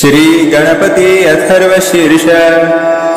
श्री गणपति अथर्वशीर्ष।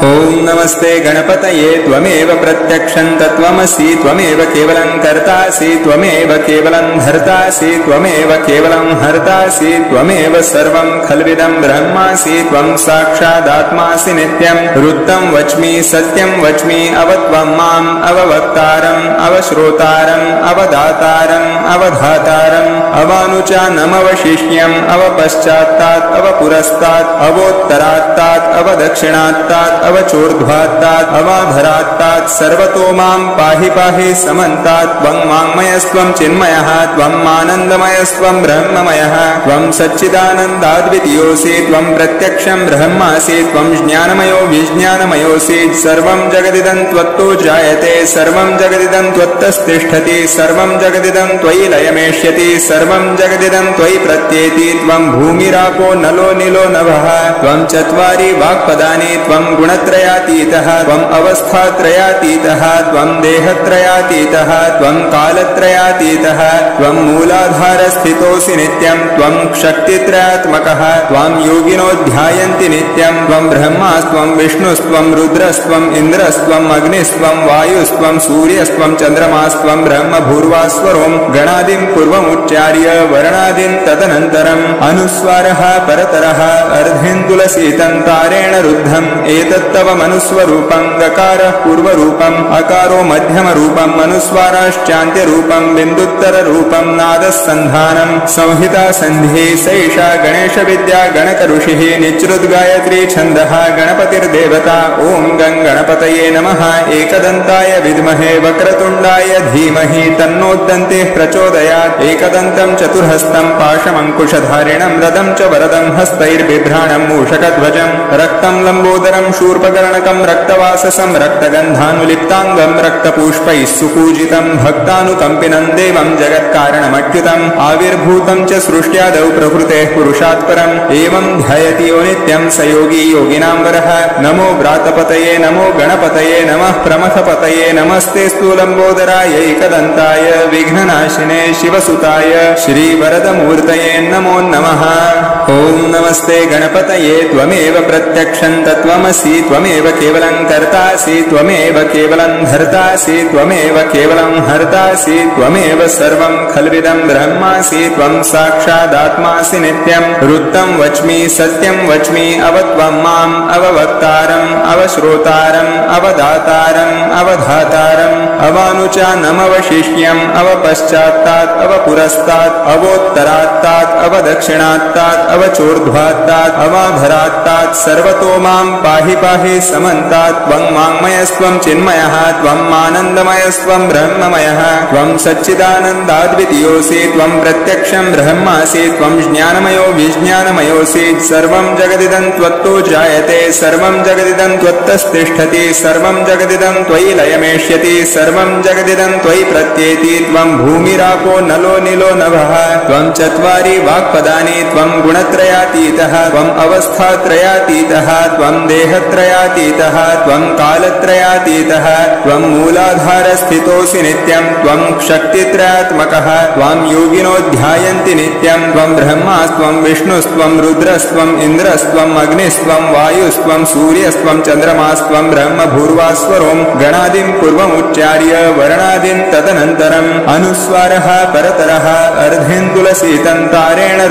ओम नमस्ते गणपतये त्वमेव प्रत्यक्षं तत्त्वमसि त्वमेव केवलं कर्तासि त्वमेव केवलं धर्तासि त्वमेव केवलं हर्तासि त्वमेव सर्वं खल्विदं ब्रह्मासि त्वं साक्षादात्मासि नित्यं वृत्तं वच्मि सत्यं वच्मि अवत्वं माम् अववक्तारम् अवश्रोतारम् अवदातारम् अवधातारम् अवानुचानमवशिष्यम् अवपश्चात्तात् अवपुरस्तात् अवोत्तरात्तात् अवदक्षिणात्तात् अवचोर्ध्वात्तात् अवाभरात्तात् सर्वतो मां पाहि पाहि समन्तात् त्वं वाङ्मयस्त्वं चिन्मयः त्वं आनन्दमयस्त्वं ब्रह्ममयः त्वं सच्चिदानन्दाद्वितीयोऽसि त्वं प्रत्यक्षं ब्रह्मासि त्वं ज्ञानमयो विज्ञानमयोऽसि सर्वं जगदिदं त्वत्तो जायते सर्वं जगदिदं त्वत्तस्तिष्ठति सर्वं जगदिदं त्वयि लयमेष्यति सर्वं जगदिदं त्वयि प्रत्येति त्वं भूमिरापो नलो नीलो नभः त्वं चत्वारि वाक्पदानि त्वं गुणत्रयातीतः त्वम् अवस्थात्रयातीतः त्वं देहत्रयातीतः त्वं कालत्रयातीतः त्वं मूलाधारस्थितोऽसि नित्यं त्वं शक्तित्रयात्मकः त्वां योगिनो ध्यायन्ति नित्यं त्वं ब्रह्मास्त्वं विष्णुस्त्वं रुद्रस्त्वं इन्द्रस्त्वं अग्निस्त्वं वायुस्त्वं सूर्यस्त्वं चन्द्रमास्त्वं ब्रह्मभूर्वास्वरों गणादिं पूर्वमुच्चार्य वर्णादिं तदनन्तरम् अनुस्वारः परतरः अर्धेन्दुलसीतं रुद्धम् एतत्तव मनुस्वरूपं गकारः पूर्वरूपम् अकारो मध्यमरूपम् अनुस्वाराश्चान्त्यरूपं बिन्दुत्तररूपं नादस्सन्धानं संहिता सन्धिः सैषा गणेशविद्या गणकऋषिः निच्रुद्गायत्री छन्दः गणपतिर्देवता ॐ गं गणपतये नमः एकदन्ताय विद्महे वक्रतुण्डाय धीमहि तन्नोद्दन्तिः प्रचोदयात् एकदन्तं चतुर्हस्तं पाशमङ्कुशधारिणं रदं च वरदं हस्तैर्बिभ्राणं मूषकध्वजं रक्तं लम्बोदरं शूर्पकर्णकं रक्तवाससं रक्तगन्धानुलिप्ताङ्गं रक्तपुष्पैः सुपूजितं भक्तानुकम्पिनं देवं जगत्कारणमच्युतम् आविर्भूतं च सृष्ट्यादौ प्रकृतेः पुरुषात् परम् एवं ध्यायति यो नित्यं स योगी योगिनां वरः नमो व्रातपतये नमो गणपतये नमः प्रमथपतये नमस्ते स्थूलम्बोदराय एकदन्ताय विघ्ननाशिने शिवसुताय श्रीवरदमूर्तये नमो नमः। ओम नमस्ते गणपतये त्वमेव प्रत्यक्षं तत्त्वमसि त्वमेव केवलं कर्तासि त्वमेव केवलं धर्तासि त्वमेव केवलं हर्तासि त्वमेव सर्वं खल्विदं ब्रह्मासि त्वं साक्षादात्मासि नित्यं वृत्तं वच्मि सत्यं वच्मि अवत्वं माम् अववक्तारम् अवश्रोतारम् अवदातारम् अवधातारम् अवानुचानमवशिष्यम् अवपश्चात्तात् अवपुरस्तात् अवोत्तरात्तात् अवदक्षिणात्तात् अवचोर्ध्वात्तात् अवाभरात्तात् सर्वतो मां पाहि पाहि समन्तात् त्वं वाङ्मयस्त्वं चिन्मयः त्वं आनन्दमयस्त्वं ब्रह्ममयः त्वं सच्चिदानन्दाद्वितीयोऽसि त्वं प्रत्यक्षं ब्रह्मासि त्वं ज्ञानमयो विज्ञानमयोऽसि सर्वं जगदिदं त्वत्तो जायते सर्वं जगदिदं त्वत्तस्तिष्ठति सर्वं जगदिदं त्वयि लयमेष्यति सर्वं जगदिदं त्वयि प्रत्येति त्वं भूमिरापो नलो नीलो नभः त्वं चत्वारि वाक्पदानि त्वं गुणत्रयातीतः त्वम् अवस्थात्रयातीतः त्वं देहत्रयातीतः त्वं कालत्रयातीतः त्वं मूलाधारस्थितोऽसि नित्यं त्वं शक्तित्रयात्मकः त्वां योगिनो ध्यायन्ति नित्यं त्वं ब्रह्मास्त्वं विष्णुस्त्वं रुद्रस्त्वं इन्द्रस्त्वं अग्निस्त्वं वायुस्त्वं सूर्यस्त्वं चन्द्रमास्त्वं ब्रह्मभूर्वास्वरों गणादिं पूर्वमुच्चार्य वर्णादिं तदनन्तरम् अनुस्वारः परतरः अर्धेन्दुलसीतं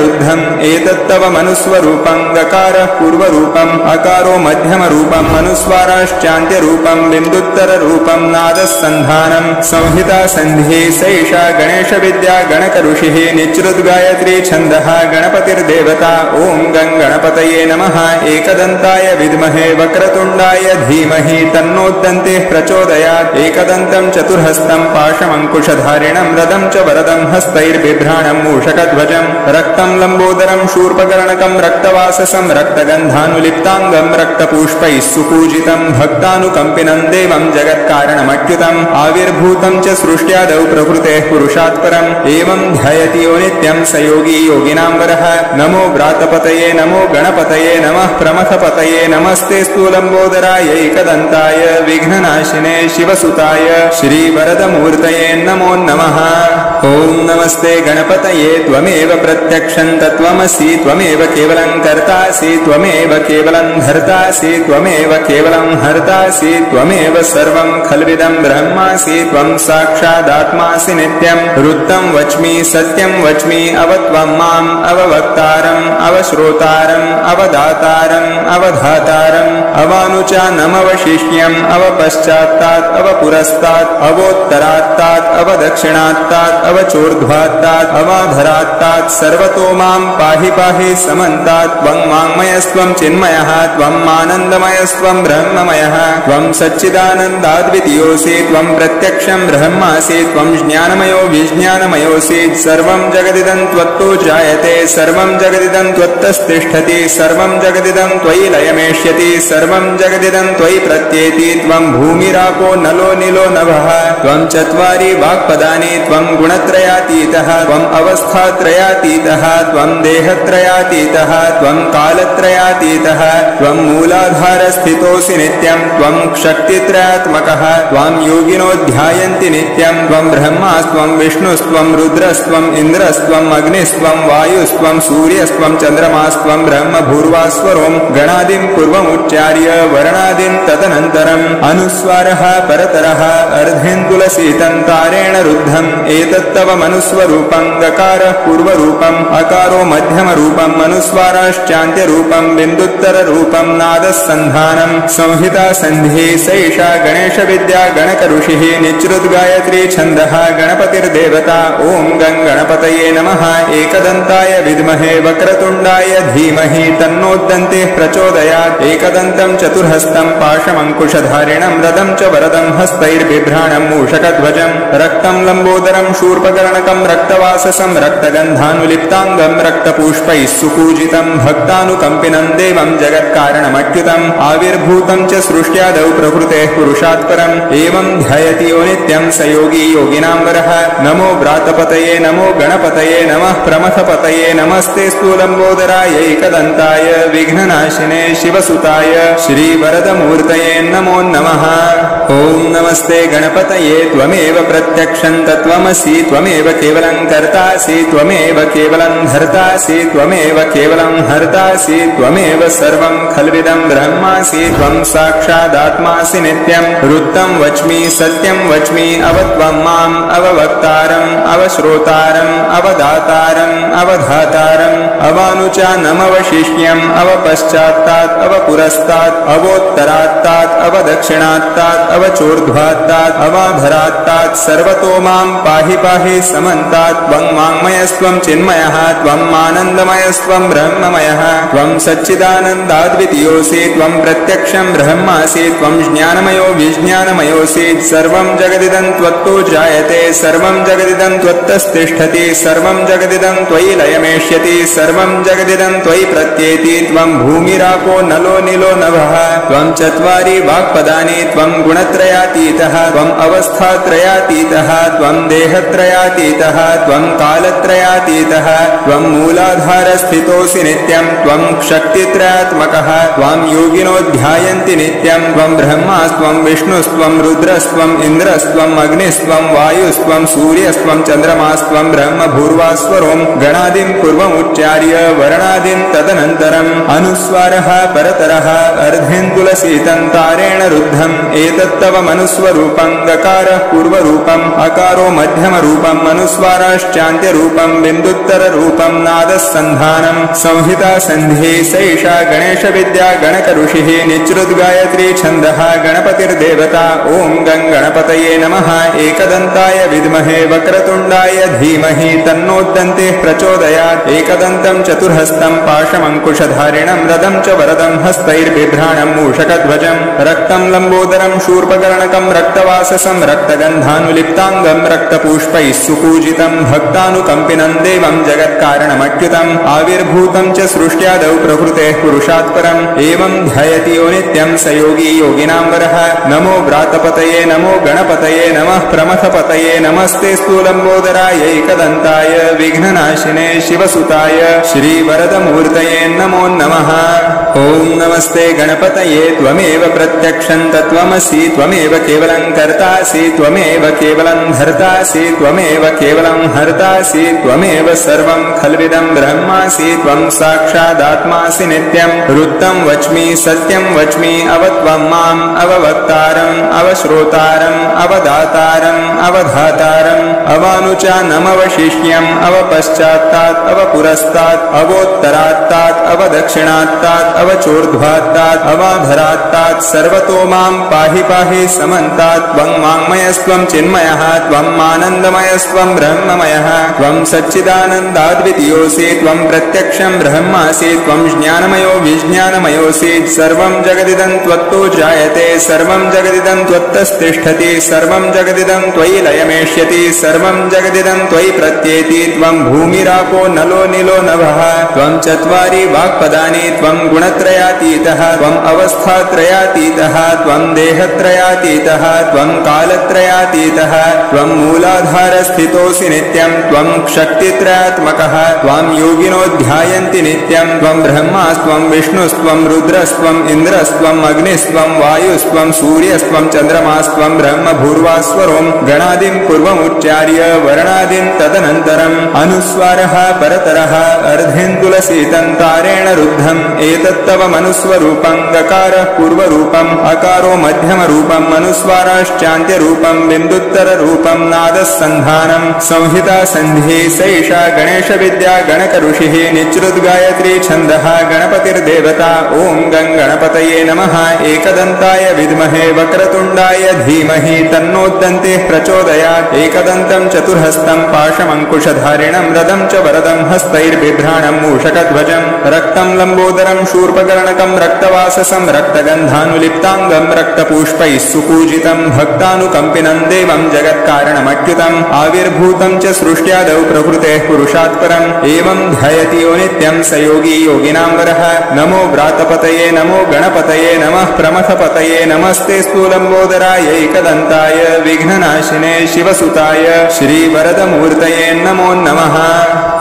रुद्धम् एतत्तव मनुस्वरूपं गकारः पूर्वरूपम् अकारो मध्यमरूपम् अनुस्वाराश्चान्त्यरूपं बिन्दुत्तररूपं नादस्सन्धानं संहिता सन्धिः सैषा गणेशविद्या गणकऋषिः निच्रुद्गायत्री छन्दः गणपतिर्देवता ॐ गं गणपतये नमः एकदन्ताय विद्महे वक्रतुण्डाय धीमहि तन्नोद्दन्तिः प्रचोदयात् एकदन्तं चतुर्हस्तं पाशमङ्कुशधारिणं रदं च वरदं हस्तैर्बिभ्राणं मूषकध्वजं रक्तं लम्बोदरं शूर्पकर्णकं रक्तवाससं रक्तगन्धानुलिप्ताङ्गं रक्तपुष्पैः सुपूजितं भक्तानुकम्पिनं देवं जगत्कारणमच्युतम् आविर्भूतं च सृष्ट्यादौ प्रकृतेः पुरुषात् परम् एवं ध्यायति यो नित्यं स योगी योगिनां वरः नमो व्रातपतये नमो गणपतये नमः प्रमथपतये नमस्ते स्थूलम्बोदराय एकदन्ताय विघ्ननाशिने शिवसुताय श्रीवरदमूर्तये नमो नमः। ॐ नमस्ते गणपतये त्वमेव प्रत्यक्षं तत्त्वमसि त्वमेव केवलं कर्तासि त्वमेव केवलं धर्तासि त्वमेव केवलं हर्तासि त्वमेव सर्वं खल्विदं ब्रह्मासि त्वं साक्षादात्मासि नित्यं वृत्तं वच्मि सत्यं वच्मि अवत्वं माम् अववक्तारम् अवश्रोतारम् अवदातारम् अवधातारम् अवानुचानमवशिष्यम् अवपश्चात्तात् अवपुरस्तात् अवोत्तरात्तात् अवदक्षिणात्तात् अवचोर्ध्वात्तात् अवाधरात्तात् सर्वतो मां पाहि पाहि समन्तात् त्वं वाङ्मयस्त्वं चिन्मयः त्वं आनन्दमयस्त्वं ब्रह्ममयः त्वं सच्चिदानन्दाद्वितीयोऽसि त्वं प्रत्यक्षं ब्रह्मासि त्वं ज्ञानमयो विज्ञानमयोऽसि सर्वं जगदिदं त्वत्तो जायते सर्वं जगदिदं त्वत्तस्तिष्ठति सर्वं जगदिदं त्वयि लयमेष्यति सर्वं जगदिदं त्वयि प्रत्येति त्वं भूमिरापो नलो निलो नभः त्वं चत्वारि वाक्पदानि त्वं गुणत्रयातीतः त्वं अवस्थात्रयातीतः त्वं देहत्रयातीतः त्वं कालत्रयातीतः त्वं मूलाधारस्थितोऽसि नित्यं त्वं शक्तित्रयात्मकः त्वं योगिनो ध्यायन्ति नित्यं त्वं ब्रह्मास्त्वं विष्णुस्त्वं रुद्रस्त्वं इन्द्रस्त्वं अग्निस्त्वं वायुस्त्वं सूर्यस्त्वं चन्द्रमास्त्वं ब्रह्म भूर्वास्वरों गणादिं पूर्वमुच्चार्य वर्णादिं तदनन्तरम् अनुस्वारः परतरः अर्धेन्दुलसीतन्तारेण रुद्धम् एतत्तव मनुस्वरूपं गकारः पूर्वरूपम् अकारो मध्यमरूपम् अनुस्वाराश्चान्त्यरूपम् बिन्दुत्तररूपं नादस्सन्धानम् संहिता सन्धिः सैषा गणेशविद्या गणकऋषिः निच्रुद्गायत्री छन्दः गणपतिर्देवता ॐ गं गणपतये नमः एकदन्ताय विद्महे वक्रतुण्डाय धीमहि तन्नोद्दन्तिः प्रचोदयात् एकदन्तं चतुर्हस्तं पाशमङ्कुशधारिणं रदं च वरदं हस्तैर्बिभ्राणं मूषकध्वजं रक्तं लम्बोदरं शूर्पकर्णकं रक्तवाससं रक्तगन्धानुलिप्ताङ्गं रक्तपुष्पैः सुपूजितं भक्तानुकम्पिनं देवं जगत्कारणमच्युतम् आविर्भूतं च सृष्ट्यादौ प्रकृतेः पुरुषात् परम् एवं ध्यायति यो नित्यं स योगी योगिनां वरः नमो व्रातपतये नमो गणपतये नमः प्रमथपतये नमस्ते स्थूलम्बोदराय एकदन्ताय विघ्ननाशिने शिवसुताय श्रीवरदमूर्तये नमो नमः ॐ नमस्ते गणपतये त्वमेव प्रत्यक्षं तत्त्वमसि त्वमेव केवलं कर्तासि त्वमेव केवलं धर्तासि त्वमेव केवलं हर्तासि त्वमेव सर्वं खल्विदं ब्रह्मासि त्वं साक्षादात्मासि नित्यं वृत्तं वच्मि सत्यं वच्मि अवत्वं माम् अववक्तारम् अवश्रोतारम् अवदातारम् अवधातारम् अवानुचानमवशिष्यम् अवपश्चात्तात् अवपुरस्तात् अवोत्तरात्तात् अवदक्षिणात्तात् अवचोर्ध्वात्तात् अवाधरात्तात् सर्वतो मां पाहि पाहि समन्तात् त्वं वाङ्मयस्त्वं चिन्मयः त्वं आनन्दमयस्त्वं ब्रह्ममयः त्वं सच्चिदानन्दाद्वितीयोऽसि त्वं प्रत्यक्षं ब्रह्मासि त्वं ज्ञानमयो विज्ञानमयोऽसि सर्वं जगदिदं त्वत्तो जायते सर्वं जगदिदं त्वत्तस्तिष्ठति सर्वं जगदिदं त्वयि लयमेष्यति सर्वं जगदिदं त्वयि प्रत्येति त्वं भूमिरापो नलो निलो नभः त्वं चत्वारि वाक्पदानि त्वं गुणत्रयातीतः त्वं अवस्थात्रयातीतः त्वं देहत्रयातीतः त्वं कालत्रयातीतः त्वं मूलाधारस्थितोऽसि नित्यं त्वं शक्तित्रयात्मकः त्वं योगिनो ध्यायन्ति नित्यं त्वं ब्रह्मास्त्वं विष्णुस्त्वं रुद्रस्त्वं इन्द्रस्त्वं अग्निस्त्वं वायुस्त्वं सूर्यस्त्वं चन्द्रमास्त्वं ब्रह्म भूर्वास्वरों गणादिं पूर्वमुच्चार्य वर्णादिं तदनन्तरम् अनुस्वारः परतरः अर्धेन्दुलसीतन्तारेण रुद्धम् एतत्तव मनुस्वरूपं गकारः पूर्वरूपम् अकारो मध्यमरूपम् अनुस्वाराश्चान्त्यरूपं बिन्दुत्तररूपं नादस्सन्धानम् संहिता सन्धिः सैषा गणेशविद्या गणकऋषिः निच्रुद्गायत्री छन्दः गणपतिर्देवता ॐ गं गणपतये नमः एकदन्ताय विद्महे वक्रतुण्डाय धीमहि तन्नोद्दन्तिः प्रचोदयात् एकदन्तं चतुर्हस्तं पाशमङ्कुशधारिणं रदं च वरदं हस्तैर्बिभ्राणं मूषकध्वजं रक्तं लम्बोदरं शूर्पकर्णकं रक्तवाससं रक्तगन्धानुलिप्ताङ्गं रक्तपुष्पैः सुपूजितं भक्तानुकम्पिनं देवं जगत्कारणमच्युतम् आविर्भूतं च सृष्ट्यादौ प्रकृतेः पुरुषात् परम् एवं ध्यायति यो नित्यं स योगी योगिनां वरः नमो व्रातपतये नमो गणपतये नमः प्रमथपतये नमस्ते स्थूलम्बोदराय एकदन्ताय विघ्ननाशिने शिवसुताय श्रीवरदमूर्तये नमो नमः। ॐ नमस्ते गणपतये त्वमेव प्रत्यक्षं तत्त्वमसि त्वमेव केवलं कर्तासि त्वमेव केवलं धर्तासि त्वमेव केवलं हर्तासि त्वमेव सर्वं खल्विदं ब्रह्मासि त्वं साक्षादात्मासि नित्यं ऋत्तं वच्मि सत्यं वच्मि अवत्वं माम् अववक्तारम् अवश्रोतारम् अवदातारम् अवधातारम् अवानुचानमवशिष्यम् अवपश्चात्तात् अवपुरस्तात् अवोत्तरात्तात् अवदक्षिणात्तात् अवचोर्ध्वात्तात् अवाधरात्तात् सर्वतो मां पाहि पाहि समन्तात् त्वं वाङ्मयस्त्वं चिन्मयः त्वं आनन्दमयस्त्वं ब्रह्ममयः त्वं सच्चिदानन्दाद्वितीयोऽसि त्वं प्रत्यक्षं ब्रह्मासि त्वं ज्ञानमयो विज्ञानमयोऽसि सर्वं जगदिदं त्वत्तो जायते सर्वं जगदिदं त्वत्तस्तिष्ठति सर्वं जगदिदं त्वयि लयमेष्यति सर्वं जगदिदं त्वयि प्रत्येति त्वं भूमिरापो नलो निलो नभः त्वं चत्वारि वाक्पदानि त्वं गुणत्रयातीतः त्वं अवस्थात्रयातीतः त्वं देहत्रयातीतः त्वं कालत्रयातीतः त्वं मूलाधारस्थितोऽसि नित्यं त्वं शक्तित्रयात्मकः त्वां योगिनो ध्यायन्ति नित्यं त्वं ब्रह्मास्त्वं विष्णुस्त्वं रुद्रस्त्वम् इन्द्रस्त्वम् अग्निस्त्वं वायुस्त्वं सूर्यस्त्वं चन्द्रमास्त्वं ब्रह्म भूर्वास्वरों गणादिं पूर्वमुच्चार्य वर्णादिं तदनन्तरम् अनुस्वारः परतरः अर्धेन्दुलसीतन्तारेण रुद्धम् एतत्तव मनुस्वरूपं गकारः पूर्वरूपम् अकारो मध्यमरूपम् अनुस्वाराश्चान्त्यरूपं बिन्दुत्तररूपं नादस्सन्धानं संहिता सन्धिः सैषा गणेशविद्या गणकऋषिः निच्रुद्गायत्री छन्दः गणपतिर्देवता ॐ गणपतये नमः एकदन्ताय विद्महे वक्रतुण्डाय धीमहि तन्नोद्दन्तिः प्रचोदयात् एकदन्तं चतुर्हस्तं पाशमङ्कुशधारिणं रदं च वरदं हस्तैर्बिभ्राणं मूषकध्वजं रक्तं लम्बोदरं शूर्पकर्णकं रक्तवाससं रक्तगन्धानुलिप्ताङ्गं रक्तपुष्पैः सुपूजितं भक्तानुकम्पिनं देवं जगत्कारणमच्युतम् आविर्भूतं च सृष्ट्यादौ प्रकृतेः पुरुषात् परम् एवं ध्यायति यो नित्यं स योगी योगिनां वरः नमो व्रातपतये नमो गणपतये नमः प्रमथपतये नमस्ते स्थूलम्बोदराय एकदन्ताय विघ्ननाशिने शिवसुताय श्रीवरदमूर्तये नमो नमः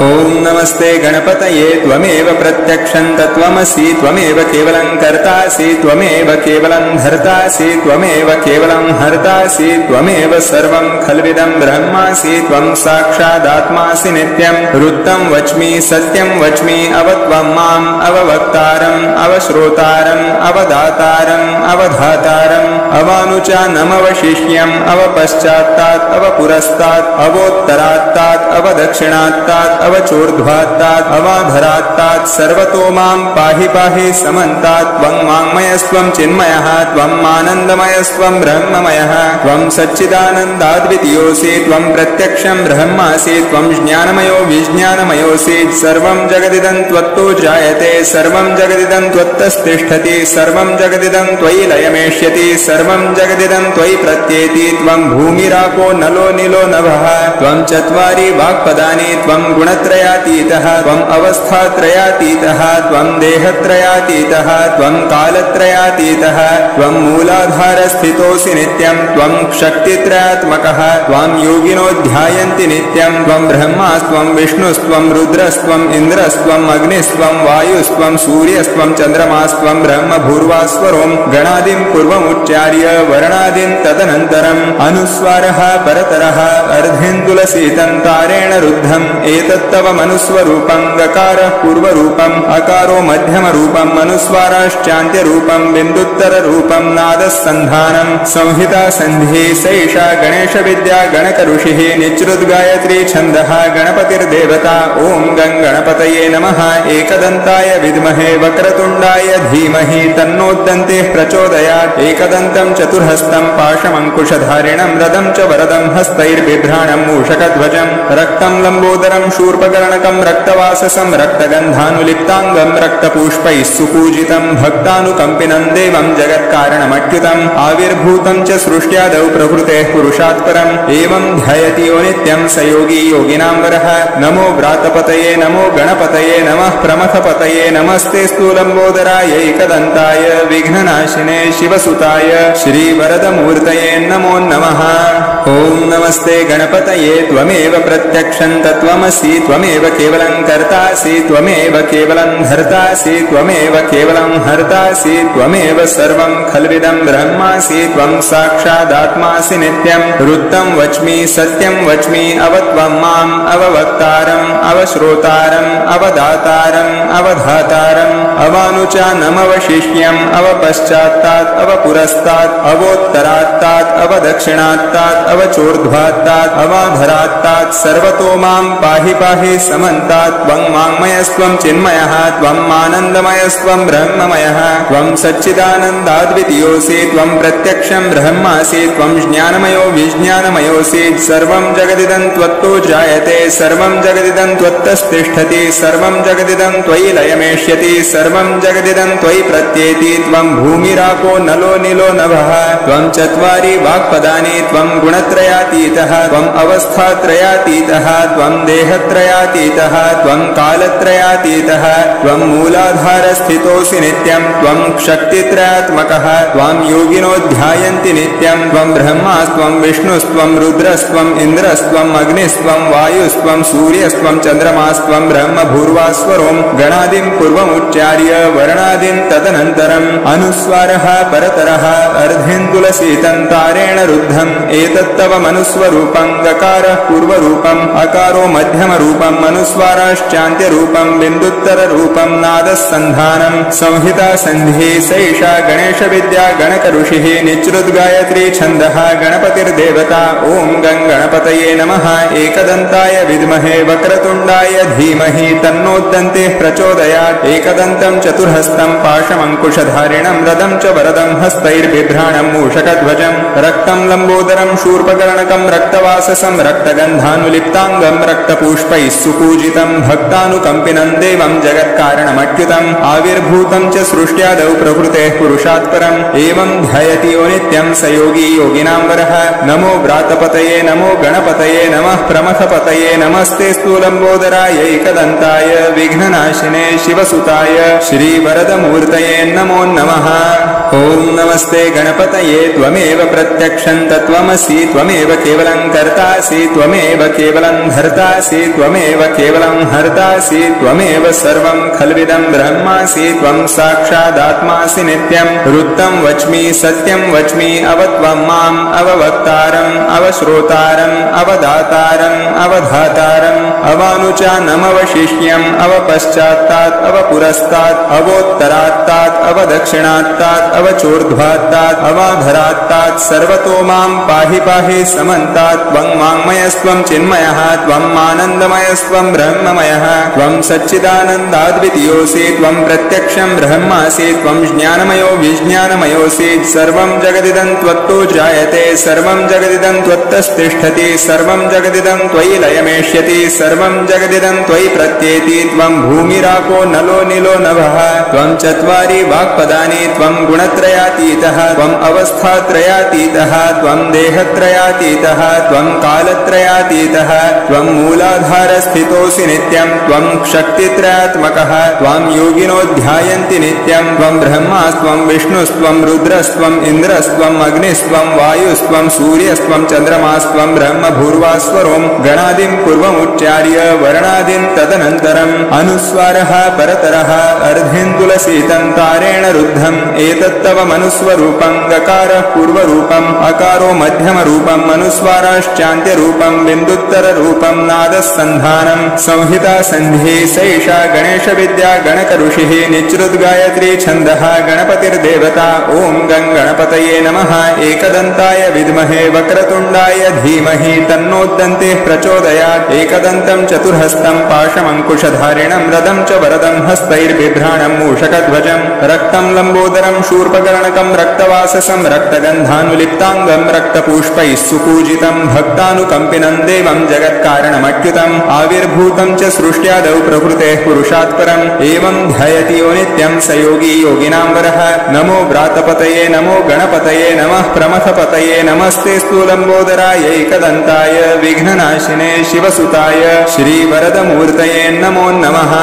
ॐ नमस्ते गणपतये त्वमेव प्रत्यक्षं तत्त्वमसि त्वमेव केवलं कर्तासि त्वमेव केवलं धर्तासि त्वमेव केवलं हर्तासि त्वमेव सर्वं खल्विदं ब्रह्मासि त्वं साक्षादात्मासि नित्यं ऋत्तं वच्मि सत्यं वच्मि अवत्वं माम् अववक्तारम् अवश्रोतारम् अवदातारम् अवधातारम् अवानुचानमवशिष्यम् अवपश्चात्तात् अवपुरस्तात् अवोत्तरात्तात् अवदक्षिणात्तात् अवचोर्ध्वात्तात् अवाधरात्तात् सर्वतो मां पाहि पाहि समन्तात् त्वं वाङ्मयस्त्वं चिन्मयः त्वं आनन्दमयस्त्वं ब्रह्ममयः त्वं सच्चिदानन्दाद्वितीयोऽसि त्वं प्रत्यक्षं ब्रह्मासि त्वं ज्ञानमयो विज्ञानमयोऽसि सर्वं जगदिदं त्वत्तो जायते सर्वं जगदिदं त्वत्तस्तिष्ठति सर्वं जगदिदं त्वयि लयमेष्यति सर्वं जगदिदं त्वयि प्रत्येति त्वं भूमिरापो नलो निलो नभः त्वं चत्वारि वाक्पदानि त्वं गुणत्रयातीतः त्वं अवस्थात्रयातीतः त्वं देहत्रयातीतः त्वं कालत्रयातीतः त्वं मूलाधारस्थितोऽसि नित्यं त्वं शक्तित्रयात्मकः त्वां योगिनो ध्यायन्ति नित्यं त्वं ब्रह्मास्त्वं विष्णुस्त्वं रुद्रस्त्वम् इन्द्रस्त्वम् अग्निस्त्वं वायुस्त्वं सूर्यस्त्वं चन्द्रमास्त्वं ब्रह्म भूर्वास्वरों गणादिं पूर्वमुच्चार्य वर्णादिं तदनन्तरम् अनुस्वारः परतरः अर्धेन्दुलसीतन्तारेण रुद्धम् एतत्तव मनुस्वरूपं गकारः पूर्वरूपम् अकारो मध्यमरूपम् अनुस्वाराश्चान्त्यरूपं बिन्दुत्तररूपं नादस्सन्धानं संहिता सन्धिः सैषा गणेशविद्या गणकऋषिः निच्रुद्गायत्री छन्दः गणपतिर्देवता ॐ गणपतये नमः एकदन्ताय विद्महे वक्रतुण्डाय धीमहि तन्नोद्दन्तिः प्रचोदयात् एकदन्तं चतुर्हस्तं पाशमङ्कुशधारिणं रदं च वरदं हस्तैर्बिभ्राणं मूषकध्वजं रक्तं लम्बोदरं शूर्पकर्णकं रक्तवाससं रक्तगन्धानुलिप्ताङ्गं रक्तपुष्पैः सुपूजितं भक्तानुकम्पिनं देवं जगत्कारणमच्युतम् आविर्भूतं च सृष्ट्यादौ प्रकृतेः पुरुषात् परम् एवं ध्यायति यो नित्यं स योगी योगिनां वरः नमो व्रातपतये नमो गणपतये नमः प्रमथपतये नमस्ते स्थूलम्बोदराय एकदन्ताय विघ्ननाशिने शिवसुताय श्रीवरदमूर्तये नमो नमः। ॐ नमस्ते गणपतये त्वमेव प्रत्यक्षं तत्त्वमसि त्वमेव केवलं कर्तासि त्वमेव केवलं धर्तासि त्वमेव केवलं हर्तासि त्वमेव सर्वं खल्विदं ब्रह्मासि त्वं साक्षादात्मासि नित्यं रुद्धं वच्मि सत्यं वच्मि अवत्वं माम् अववक्तारम् अवश्रोतारम् अवदातारम् अवधातारम् अवानुचानमवशिष्यम् अवपश्चात्तात् अवपुरस्तात् अवोत्तरात्तात् अवदक्षिणात्तात् अवचोर्ध्वात्तात् अवाधरात्तात् सर्वतो मां पाहि पाहि समन्तात् त्वं वाङ्मयस्त्वं चिन्मयः त्वं आनन्दमयस्त्वं ब्रह्ममयः त्वं सच्चिदानन्दाद्वितीयोऽसि त्वं प्रत्यक्षं ब्रह्मासि त्वं ज्ञानमयो विज्ञानमयोऽसि सर्वं जगदिदं त्वत्तो जायते सर्वं जगदिदं त्वत्तस्तिष्ठति सर्वं जगदिदं त्वयि लयमेष्यति सर्वं जगदिदं त्वयि प्रत्येति त्वं भूमिरापो नलो निलो नभः त्वं चत्वारि वाक्पदानि त्वं गुणत्रयातीतः त्वं अवस्थात्रयातीतः त्वं देहत्रयातीतः त्वं कालत्रयातीतः त्वं मूलाधारस्थितोऽसि नित्यं त्वं शक्तित्रयात्मकः त्वं योगिनो ध्यायन्ति नित्यं त्वं ब्रह्मास्त्वं विष्णुस्त्वं रुद्रस्त्वम् इन्द्रस्त्वम् अग्निस्त्वं वायुस्त्वं सूर्यस्त्वं चन्द्रमास्त्वं ब्रह्म भूर्वास्वरों गणादिं पूर्वमुच्चार्य वर्णादिं तदनन्तरम् अनुस्वारः परतरः अर्धेन्दुलसीतन्तारेण रुद्धम् एतत्तव मनुस्वरूपं गकारः पूर्वरूपम् अकारो मध्यमरूपम् अनुस्वाराश्चान्त्यरूपम् बिन्दुत्तररूपं नादस्सन्धानम् संहिता सन्धिः सैषा गणेशविद्या गणकऋषिः निच्रुद्गायत्री छन्दः गणपतिर्देवता ॐ गं गणपतये नमः एकदन्ताय विद्महे वक्रतुण्डाय धीमहि तन्नोद्दन्तिः प्रचोदयात् एकदन्तं चतुर्हस्तं पाशमङ्कुशधारिणं रदं च वरदं हस्तैर्बिभ्राणं मूषकध्वजं रक्तं लम्बोदरं शूर्पकर्णकं रक्तवाससं रक्तगन्धानुलिप्ताङ्गं रक्तपुष्पैः सुपूजितं भक्तानुकम्पिनं देवं जगत्कारणमच्युतम् आविर्भूतं च सृष्ट्यादौ प्रकृतेः पुरुषात् परम् एवं ध्यायति यो नित्यं स योगी योगिनां वरः नमो व्रातपतये नमो गणपतये नमः प्रमथपतये नमस्ते स्थूलम्बोदराय एकदन्ताय विघ्ननाशिने शिवसुताय श्रीवरदमूर्तये नमो नमः। ॐ नमस्ते गणपतये त्वमेव प्रत्यक्षं तत्त्वमसि त्वमेव केवलं कर्तासि त्वमेव केवलं धर्तासि त्वमेव केवलं हर्तासि त्वमेव सर्वं खल्विदं ब्रह्मासि त्वं साक्षादात्मासि नित्यं रुद्धं वच्मि सत्यं वच्मि अवत्वं माम् अववक्तारम् अवश्रोतारम् अवदातारम् अवधातारम् अवानुचानमवशिष्यम् अवपश्चात्तात् अवपुरस्तात् अवोत्तरात्तात् अवदक्षिणात्तात् अवचोर्ध्वात्तात् अवाधरात्तात् सर्वतो मां पाहि पाहि समन्तात् त्वं वाङ्मयस्त्वं चिन्मयः त्वं आनन्दमयस्त्वं ब्रह्ममयः त्वं सच्चिदानन्दाद्वितीयोऽसि त्वं प्रत्यक्षं ब्रह्मासि त्वं ज्ञानमयो विज्ञानमयोऽसि सर्वं जगदिदं त्वत्तो जायते सर्वं जगदिदं त्वत्तस्तिष्ठति सर्वं जगदिदं त्वयि लयमेष्यति सर्वं जगदिदं त्वयि प्रत्येति त्वं भूमिरापो नलो निलो नभः त्वं चत्वारि वाक्पदानि त्वं गुणत्रयातीतः त्वं अवस्थात्रयातीतः त्वं देहत्रयातीतः त्वं कालत्रयातीतः त्वं मूलाधारस्थितोऽसि नित्यं त्वं शक्तित्रयात्मकः त्वं योगिनो ध्यायन्ति नित्यं त्वं ब्रह्मास्त्वं विष्णुस्त्वं रुद्रस्त्वम् इन्द्रस्त्वम् अग्निस्त्वं वायुस्त्वं सूर्यस्त्वं चन्द्रमास्त्वं ब्रह्म भूर्वास्वरों गणादिं पूर्वमुच्चार्य वर्णादिं तदनन्तरम् अनुस्वारः परतरः अर्धेन्दुलसीतन्तारेण रुद्धम् एतत्तव मनुस्वरूपं गकारः पूर्वरूपम् अकारो मध्यमरूपम् अनुस्वाराश्चान्त्यरूपं बिन्दुत्तररूपं नादस्सन्धानम् संहिता सन्धिः सैषा गणेशविद्या गणकऋषिः निच्रुद्गायत्री छन्दः गणपतिर्देवता ॐ गं गणपतये नमः एकदन्ताय विद्महे वक्रतुण्डाय धीमहि तन्नोद्दन्तिः प्रचोदयात् एकदन्तं चतुर्हस्तं पाशमङ्कुशधारिणं रदं च वरदं हस्तैर्बिभ्राणं मूषकध्वजं रक्तं लम्बोदरं शूर्पकर्णकं शूर्पकर्णकं रक्तवाससं रक्तगन्धानुलिप्ताङ्गं रक्तपुष्पैः सुपूजितं भक्तानुकम्पिनं देवं जगत्कारणमच्युतम् आविर्भूतं च सृष्ट्यादौ प्रकृतेः पुरुषात् परम् एवं ध्यायति यो नित्यं स योगी योगिनां वरः नमो व्रातपतये नमो गणपतये नमः प्रमथपतये नमस्ते स्थूलम्बोदराय एकदन्ताय विघ्ननाशिने शिवसुताय श्रीवरदमूर्तये नमो नमः।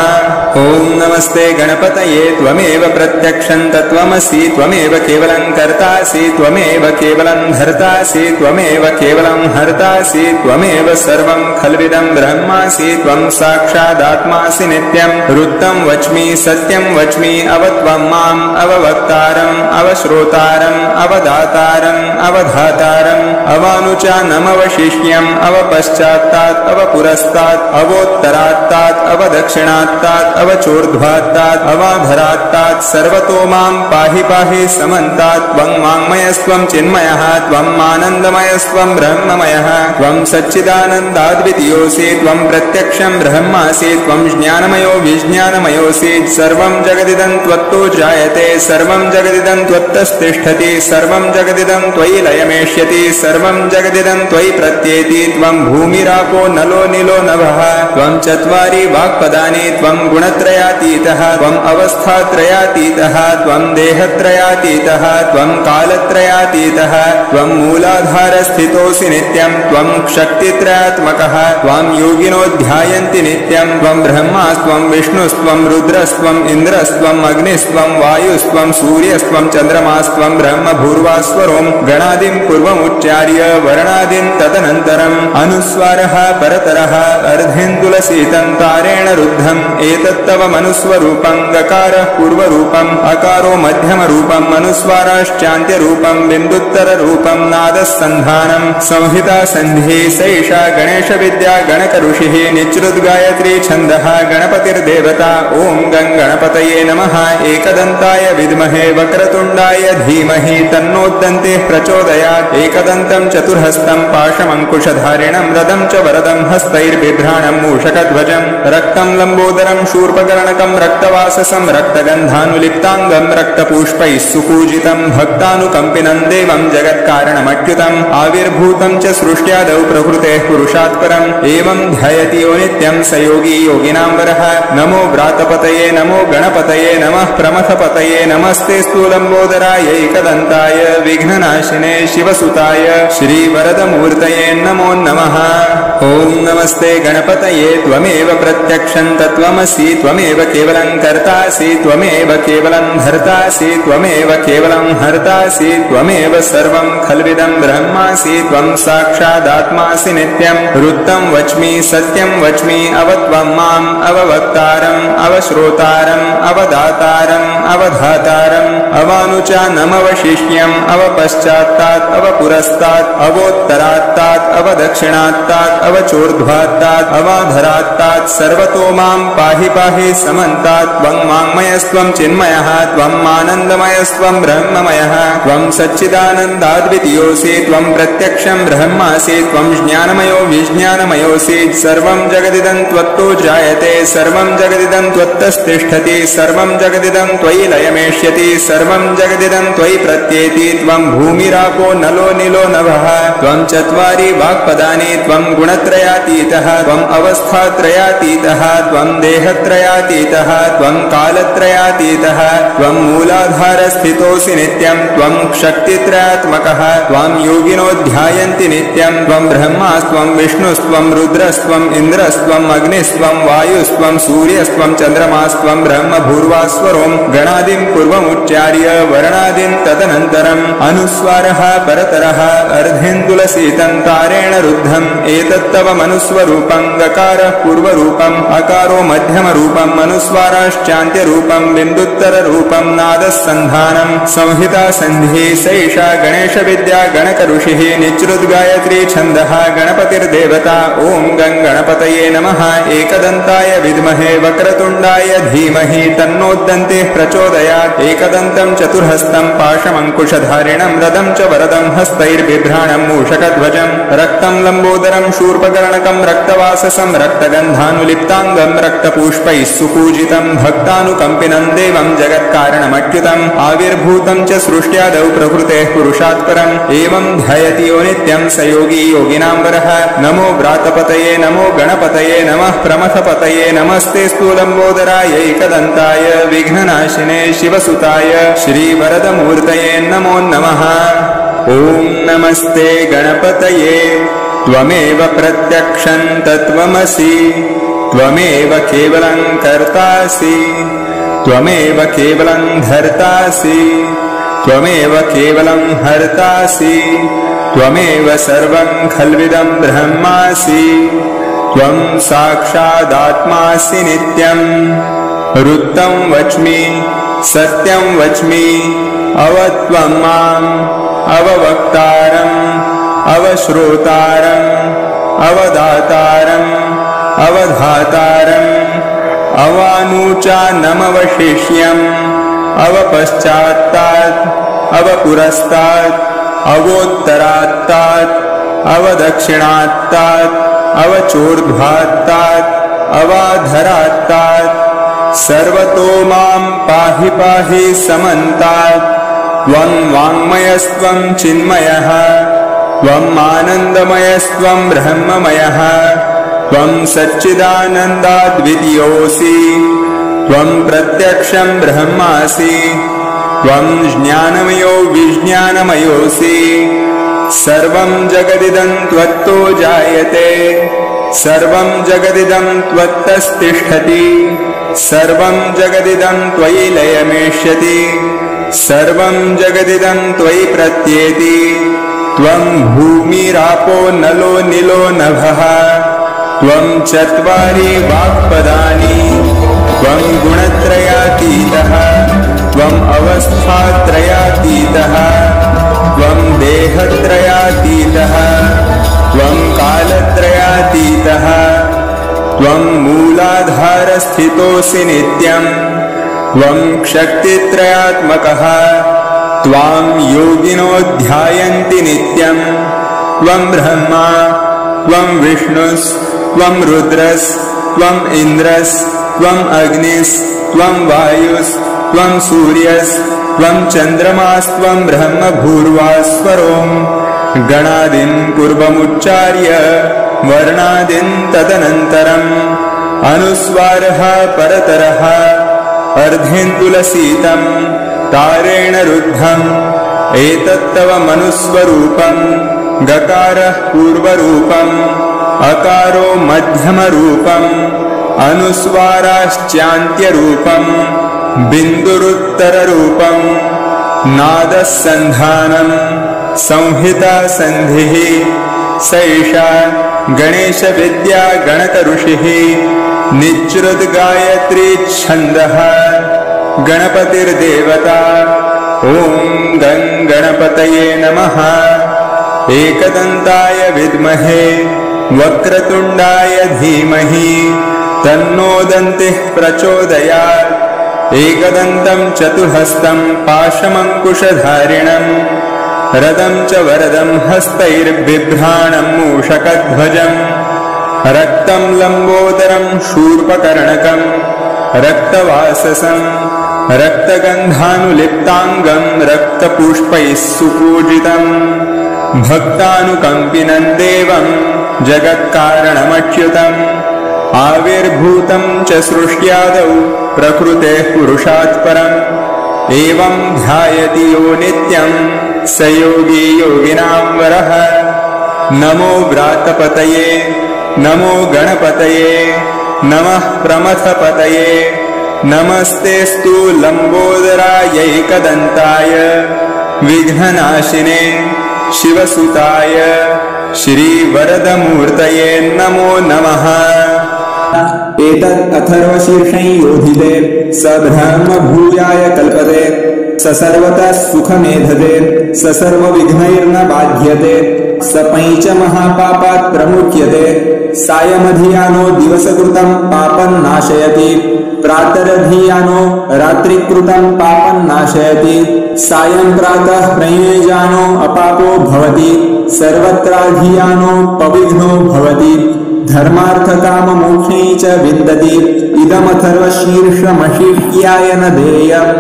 ॐ नमस्ते गणपतये त्वमेव प्रत्यक्षं तत्त्वमसि त्वमेव केवलं कर्तासि त्वमेव केवलं धर्तासि त्वमेव केवलं हर्तासि त्वमेव सर्वं खल्विदं ब्रह्मासि त्वं साक्षादात्मासि नित्यं वृत्तं वच्मि सत्यं वच्मि अवत्वं माम् अववक्तारम् अवश्रोतारम् अवदातारम् अवधातारम् अवानुचानमवशिष्यम् अवपश्चात्तात् अवपुरस्तात् अवोत्तरात्तात् अवदक्षिणात्तात् अवचोर्ध्वात्तात् अवाधरात्तात् सर्वतो मां पाहि पाहि समन्तात् त्वं वाङ्मयस्त्वं चिन्मयः त्वं आनन्दमयस्त्वं ब्रह्ममयः त्वं सच्चिदानन्दाद्वितीयोऽसि त्वं प्रत्यक्षं ब्रह्मासि त्वं ज्ञानमयो विज्ञानमयोऽसि सर्वं जगदिदं त्वत्तो जायते सर्वं जगदिदं त्वत्तस्तिष्ठति सर्वं जगदिदं त्वयि लयमेष्यति सर्वं जगदिदं त्वयि प्रत्येति त्वं भूमिरापो नलो निलो नभः त्वं चत्वारि वाक्पदानि त्वं गुणत्रयातीतः त्वम् अवस्थात्रयातीतः त्वं देहत्रयातीतः त्वं कालत्रयातीतः त्वं मूलाधारस्थितोऽसि नित्यं त्वं शक्तित्रयात्मकः त्वां योगिनो ध्यायन्ति नित्यं त्वं ब्रह्मास्त्वं विष्णुस्त्वं रुद्रस्त्वम् इन्द्रस्त्वम् अग्निस्त्वं वायुस्त्वं सूर्यस्त्वं चन्द्रमास्त्वं ब्रह्म भूर्वास्वरों गणादिं पूर्वमुच्चार्य वर्णादिं तदनन्तरम् अनुस्वारः परतरः अर्धेन्दुलसीतं तारेण रुद्धम् एतत्तव मनुस्वरूपं गकारः पूर्वरूपम् अकारो मध्यमरूपम् अनुस्वाराश्चान्त्यरूपम् बिन्दुत्तररूपं नादस्सन्धानम् संहिता सन्धिः सैषा गणेशविद्या गणकऋषिः निच्रुद्गायत्री छन्दः गणपतिर्देवता ॐ गं गणपतये नमः एकदन्ताय विद्महे वक्रतुण्डाय धीमहि तन्नोद्दन्तिः प्रचोदयात् एकदन्तं चतुर्हस्तं पाशमङ्कुशधारिणं रदं च वरदं हस्तैर्बिभ्राणं मूषकध्वजं रक्तं लम्बोदरं शूर्पकर्णकं रक्तवाससं रक्तगन्धानुलिप्ताङ्गं रक्तपुष्पैः सुपूजितं भक्तानुकम्पिनं देवं जगत्कारणमच्युतम् आविर्भूतं च सृष्ट्यादौ प्रकृतेः पुरुषात् परम् एवं ध्यायति यो नित्यं स योगी योगिनां वरः नमो व्रातपतये नमो गणपतये नमः प्रमथपतये नमस्ते स्थूलम्बोदराय एकदन्ताय विघ्ननाशिने शिवसुताय श्रीवरदमूर्तये नमो नमः। ॐ नमस्ते गणपतये त्वमेव प्रत्यक्षं तत्त्वमसि त्वमेव केवलं कर्तासि त्वमेव केवलं धर्तासि त्वमेव केवलं हर्तासि त्वमेव सर्वं खल्विदं ब्रह्मासि त्वं साक्षादात्मासि नित्यं वृत्तं वच्मि सत्यं वच्मि अवत्वं माम् अववक्तारम् अवश्रोतारम् अवदातारम् अवधातारम् अवानुचानमवशिष्यम् अवपश्चात्तात् अवपुरस्तात् अवोत्तरात्तात् अवदक्षिणात्तात् अवचोर्ध्वात्तात् अवाधरात्तात् सर्वतो मां पाहि पाहि समन्तात् त्वं वाङ्मयस्त्वं चिन्मयः त्वं आनन्दमयस्त्वं ब्रह्ममयः त्वं सच्चिदानन्दाद्वितीयोऽसि त्वं प्रत्यक्षं ब्रह्मासि त्वं ज्ञानमयो विज्ञानमयोऽसि सर्वं जगदिदं त्वत्तो जायते सर्वं जगदिदं त्वत्तस्तिष्ठति सर्वं जगदिदं त्वयि लयमेष्यति सर्वं जगदिदं त्वयि प्रत्येति त्वं भूमिरापो नलो निलो नभः त्वं चत्वारि वाक्पदानि त्वं गुणत्रयातीतः त्वम् अवस्थात्रयातीतः त्वं देहत्रयातीतः त्वं कालत्रयातीतः त्वं मूलाधारस्थितोऽसि नित्यं त्वं शक्तित्रयात्मकः त्वां योगिनो ध्यायन्ति नित्यं त्वं ब्रह्मास्त्वं विष्णुस्त्वं रुद्रस्त्वम् इन्द्रस्त्वम् अग्निस्त्वं वायुस्त्वं सूर्यस्त्वं चन्द्रमास्त्वं ब्रह्म भूर्वास्वरों गणादिं पूर्वमुच्चार्य वर्णादिं तदनन्तरम् अनुस्वारः परतरः अर्धेन्दुलसीतं तारेण रुद्धम् एतत्तव मनुस्वरूपं गकारः पूर्वरूपम् अकारो मध्यमरूपम् अनुस्वाराश्चान्त्यरूपं बिन्दुत्तररूपं नादस्सन्धानम् संहिता सन्धिः सैषा गणेशविद्या गणकऋषिः निच्रुद्गायत्री छन्दः गणपतिर्देवता ॐ गं गणपतये नमः एकदन्ताय विद्महे वक्रतुण्डाय धीमहि तन्नोद्दन्तिः प्रचोदयात् एकदन्तं चतुर्हस्तं पाशमङ्कुशधारिणं रदं च वरदं हस्तैर्बिभ्राणं मूषकध्वजं रक्तं लम्बोदरं शूर्पकर्णकं रक्तवाससं रक्तगन्धानुलिप्ताङ्गं रक्तपुष्पैः सुपूजितं भक्तानुकम्पिनं देवं जगत्कारणमच्युतम् आविर्भूतं च सृष्ट्यादौ प्रकृतेः पुरुषात् परम् एवं ध्यायति यो नित्यं स योगी योगिनां वरः। नमो व्रातपतये नमो गणपतये नमः प्रमथपतये नमस्ते स्थूलम्बोदरायैकदन्ताय विघ्ननाशिने शिवसुताय श्रीवरदमूर्तये नमो नमः। ॐ नमस्ते गणपतये त्वमेव प्रत्यक्षं तत्त्वमसि त्वमेव केवलं कर्तासि त्वमेव केवलं धर्तासि त्वमेव केवलं हर्तासि त्वमेव सर्वं खल्विदं ब्रह्मासि त्वं साक्षादात्मासि नित्यं ऋतं वच्मि सत्यं वच्मि अवत्वं माम् अववक्तारम् अवश्रोतारम् अवदातारम् अवधातारम् अवानुचानमवशिष्यम् अवपश्चात्तात् अवपुरस्तात् अवोत्तरात्तात् अवदक्षिणात्तात् अवचोर्ध्वात्तात् अवाधरात्तात् सर्वतो मां पाहि पाहि समन्तात् त्वं वाङ्मयस्त्वं चिन्मयः त्वम् आनन्दमयस्त्वं ब्रह्ममयः त्वं सच्चिदानन्दाद्वितीयोऽसि त्वं प्रत्यक्षं ब्रह्मासि त्वं ज्ञानमयो विज्ञानमयोऽसि सर्वं जगदिदं त्वत्तो जायते सर्वं जगदिदं त्वत्तस्तिष्ठति सर्वं जगदिदं त्वयि लयमेष्यति सर्वं जगदिदं त्वयि प्रत्येति त्वं भूमिरापो नलो निलो नभः त्वं चत्वारि वाक्पदानि त्वं गुणत्रयातीतः त्वम् अवस्थात्रयातीतः त्वं देहत्रयातीतः त्वं कालत्रयातीतः त्वं मूलाधारस्थितोऽसि नित्यम् त्वं शक्तित्रयात्मकः त्वां योगिनो ध्यायन्ति नित्यम् त्वं ब्रह्मा त्वं विष्णुस्त्वं रुद्रस्त्वम् इन्द्रस्त्वम् अग्निस्त्वं वायुस्त्वं सूर्यस्त्वं चन्द्रमास्त्वं ब्रह्म भूर्वास्वरों गणादिं पूर्वमुच्चार्य वर्णादिं तदनन्तरम् अनुस्वारः परतरः अर्धेन्दुलसीतं तारेण रुद्धम् एतत्तव मनुस्वरूपम् गकारः पूर्वरूपम् अकारो मध्यमरूपम् अनुस्वाराश्चान्त्यरूपम् बिन्दुरुत्तररूपम् नादः सन्धानम् संहिता सन्धिः सैषा गणेशविद्या गणकऋषिः निच्रुद्गायत्री छन्दः गणपतिर्देवता ॐ गं गणपतये नमः एकदन्ताय विद्महे वक्रतुण्डाय धीमहि तन्नो दन्तिः प्रचोदयात् एकदन्तं चतुर्हस्तं पाशमङ्कुशधारिणम् रदं च वरदं हस्तैर्बिभ्राणं मूषकध्वजम् रक्तं लम्बोदरं शूर्पकर्णकं रक्तवाससं रक्तगन्धानुलिप्ताङ्गं रक्तपुष्पैः सुपूजितम् भक्तानुकम्पिनं देवं जगत्कारणमच्युतम् आविर्भूतं च सृष्ट्यादौ प्रकृतेः पुरुषात् परम् एवं ध्यायति यो नित्यं स योगी योगिनां वरः। नमो व्रातपतये नमो गणपतये नमः प्रमथपतये नमस्तेऽस्तु लम्बोदरायैकदन्ताय विघ्ननाशिने शिवसुताय श्रीवरदमूर्तये नमो नमः। एतत् अथर्वशीर्षं योधिते स ब्रह्मभूयाय कल्पते स सर्वतः सुखमेधते स सर्वविघ्नैर्न बाध्यते स पञ्चमहापापात् प्रमुच्यते सायमधियानो दिवसकृतं पापं नाशयति प्रातरधियानो रात्रिकृतं पापं नाशयति सायं प्रातः प्रयुञ्जानो अपापो भवति सर्वत्राधियानो पविघ्नो भवति धर्मार्थकाममोक्षै च विन्दति इदमथर्वशीर्षमशिष्याय न देयम्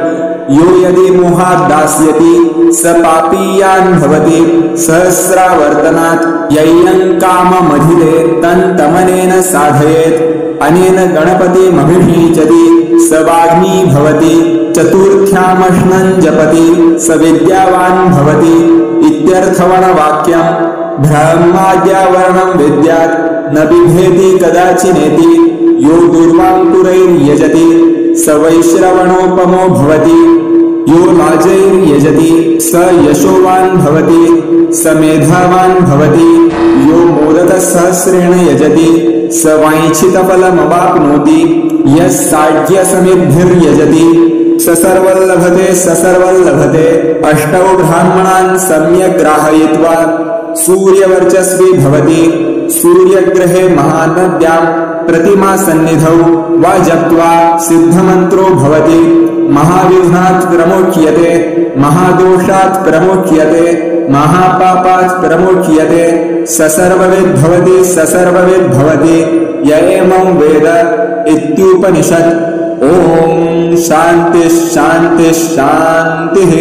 यो यदि मोहात् दास्यति स पापीयान् भवति सहस्रावर्तनात् यय्यं काममधिते तन्तमनेन साधयेत् अनेन गणपतिमभिषीचति स वाग्मी भवति चतुर्थ्यामश्नं जपति स विद्यावान् भवति इत्यर्थवणवाक्यम् ब्रह्माद्यावरणं विद्यात् न बिभेति कदाचिनेति यो दुर्वाङ्कुरैर्यजति स वैश्रवणोपमो भवति यो लाजैर्यजति स यशोवान् भवति स मेधावान् भवति यो मोदकसहस्रेण यजति स वाञ्छितफलमवाप्नोति यः साढ्यसमिद्भिर्यजति स सर्वल्लभते स सर्वल्लभते अष्टौ ब्राह्मणान् सम्यक् ग्राहयित्वा सूर्यवर्चस्वी भवति सूर्यग्रहे महानद्यां प्रतिमासन्निधौ वा जप्त्वा सिद्धमन्त्रो भवति महाविघ्नात् प्रमोच्यते महादोषात् प्रमोच्यते महापापात् प्रमोच्यते स सर्वविद् भवति स सर्वविद् भवति य एमं वेद इत्युपनिषत्। ॐ शान्तिः शान्तिः शान्तिः।